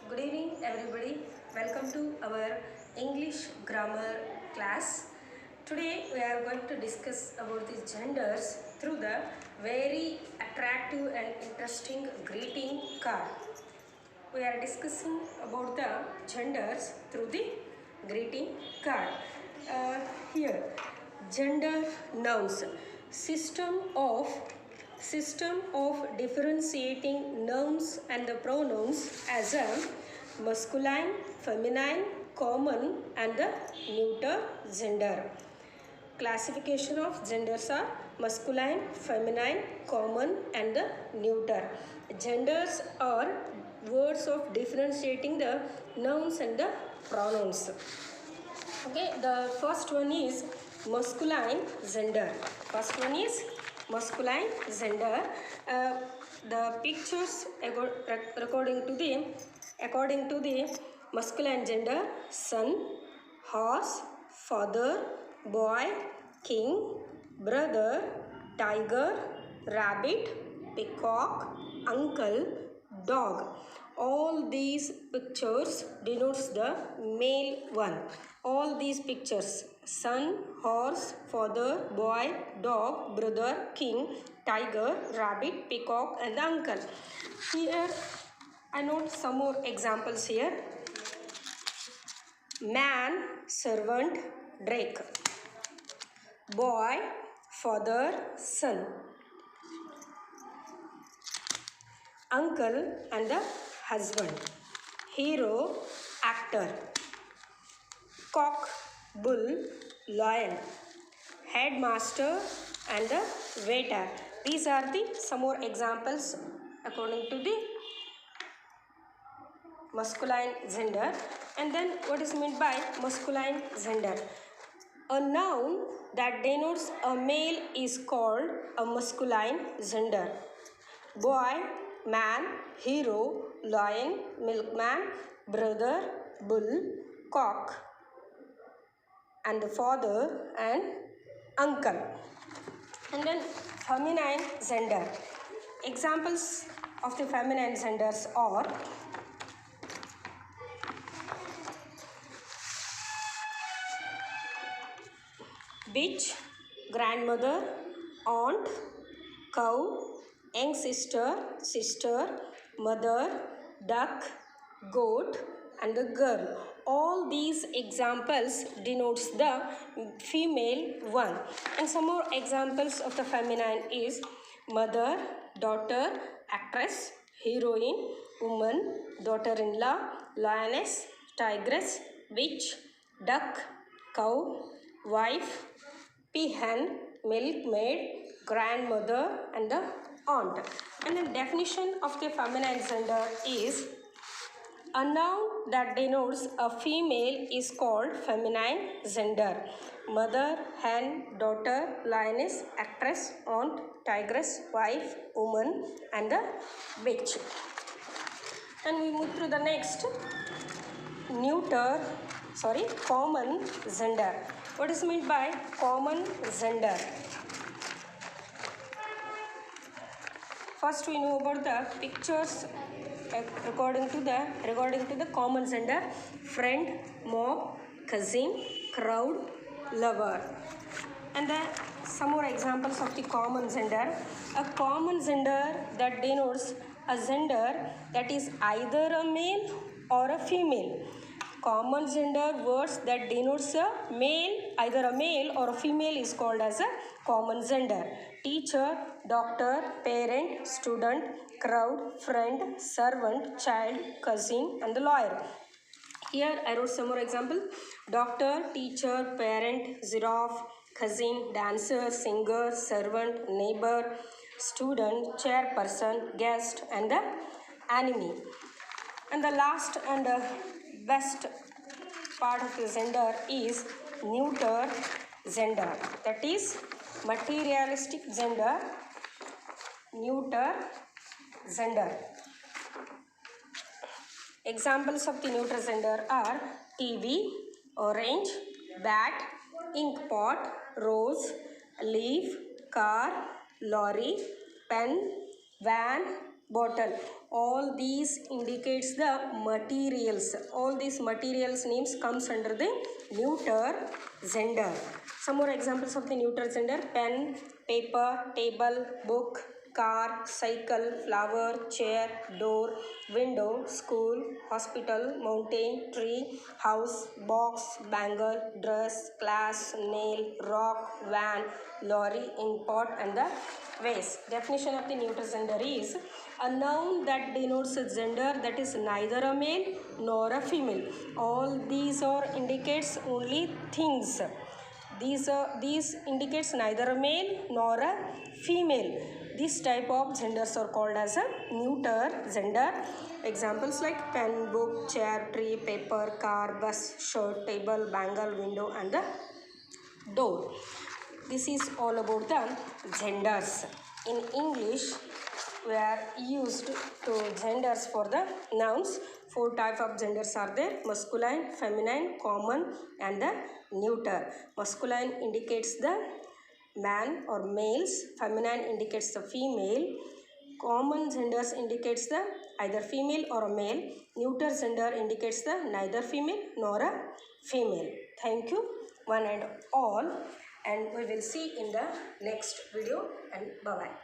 Good evening, everybody. Welcome to our English grammar class. Today we are going to discuss about the genders through the very attractive and interesting greeting card. We are discussing about the genders through the greeting card. Here, gender nouns, system of differentiating nouns and the pronouns as a masculine, feminine, common and the neuter gender. Classification of genders are masculine, feminine, common and the neuter. Genders are words of differentiating the nouns and the pronouns. Okay, the first one is masculine gender. First one is masculine gender. The pictures according to the masculine gender: son, horse, father, boy, king, brother, tiger, rabbit, peacock, uncle, dog. All these pictures denotes the male one. All these pictures: son, horse, father, boy, dog, brother, king, tiger, rabbit, peacock and the uncle. Here I note some more examples here. Man, servant, Drake. Boy, father, son. Uncle and the husband. Hero, actor. Cock, bull, lion. Headmaster and the waiter. These are the some more examples according to the masculine gender. And then what is meant by masculine gender? A noun that denotes a male is called a masculine gender. Boy, man, hero, lion, milkman, brother, bull, cock, and the father and uncle. And then feminine gender. Examples of the feminine genders are bitch, grandmother, aunt, cow, young sister, mother, duck, goat and the girl. All these examples denotes the female one. And some more examples of the feminine is mother, daughter, actress, heroine, woman, daughter-in-law, lioness, tigress, witch, duck, cow, wife, peahen, milkmaid, grandmother and the aunt. And the definition of the feminine gender is a noun that denotes a female is called feminine gender. Mother, hen, daughter, lioness, actress, aunt, tigress, wife, woman and the witch. And we move to the next common gender. What is meant by common gender? First we know about the pictures regarding to the common gender: friend, mob, cousin, crowd, lover. And then some more examples of the common gender. A common gender that denotes a gender that is either a male or a female. Common gender words that denotes a male, either a male or a female, is called as a common gender. Teacher, doctor, parent, student, crowd, friend, servant, child, cousin and the lawyer. Here I wrote some more example: doctor, teacher, parent, giraffe, cousin, dancer, singer, servant, neighbor, student, chairperson, guest and the enemy. And the last and best part of the gender is neuter gender, that is materialistic gender, neuter gender. Examples of the neuter gender are TV, orange, bat, ink pot, rose, leaf, car, lorry, pen, van, bottle. All these indicates the materials. All these materials names comes under the neuter gender. Some more examples of the neuter gender: pen, paper, table, book, car, cycle, flower, chair, door, window, school, hospital, mountain, tree, house, box, bangle, dress, class, nail, rock, van, lorry, ink pot, and the vase. Definition of the neuter gender is a noun that denotes a gender that is neither a male nor a female. All these are indicates only things. These indicates neither a male nor a female. This type of genders are called as a neuter gender. Examples like pen, book, chair, tree, paper, car, bus, shirt, table, bangle, window, and the door. This is all about the genders. In English, we are used to genders for the nouns. 4 types of genders are there: masculine, feminine, common, and the neuter. Masculine indicates the man or males. Feminine indicates the female. Common genders indicates the either female or a male. Neuter gender indicates the neither female nor a female. Thank you one and all, and we will see in the next video, and bye bye.